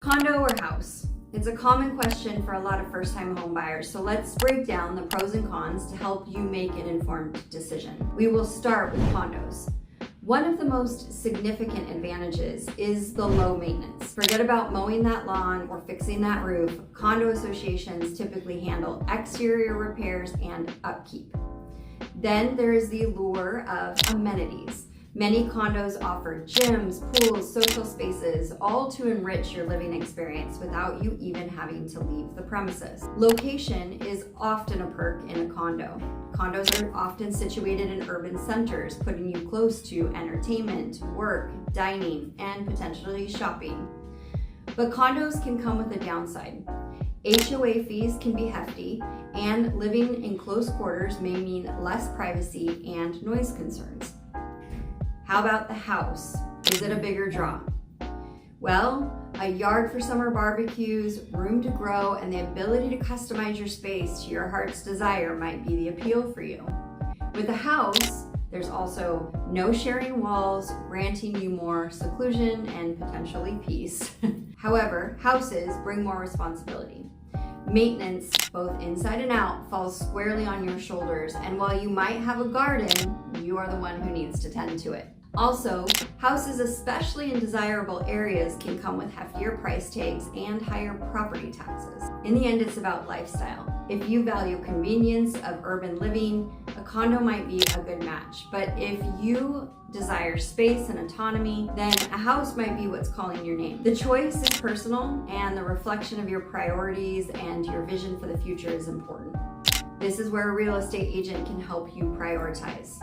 Condo or house? It's a common question for a lot of first-time home buyers, so let's break down the pros and cons to help you make an informed decision. We will start with condos. One of the most significant advantages is the low maintenance. Forget about mowing that lawn or fixing that roof. Condo associations typically handle exterior repairs and upkeep. Then there is the allure of amenities. Many condos offer gyms, pools, social spaces, all to enrich your living experience without you even having to leave the premises. Location is often a perk in a condo. Condos are often situated in urban centers, putting you close to entertainment, work, dining, and potentially shopping. But condos can come with a downside. HOA fees can be hefty, and living in close quarters may mean less privacy and noise concerns. How about the house? Is it a bigger draw? Well, a yard for summer barbecues, room to grow, and the ability to customize your space to your heart's desire might be the appeal for you. With a house, there's also no sharing walls, granting you more seclusion and potentially peace. However, houses bring more responsibility. Maintenance, both inside and out, falls squarely on your shoulders, and while you might have a garden, you are the one who needs to tend to it. Also, houses, especially in desirable areas, can come with heftier price tags and higher property taxes. In the end, it's about lifestyle. If you value convenience of urban living, a condo might be a good match. But if you desire space and autonomy, then a house might be what's calling your name. The choice is personal, and the reflection of your priorities and your vision for the future is important. This is where a real estate agent can help you prioritize.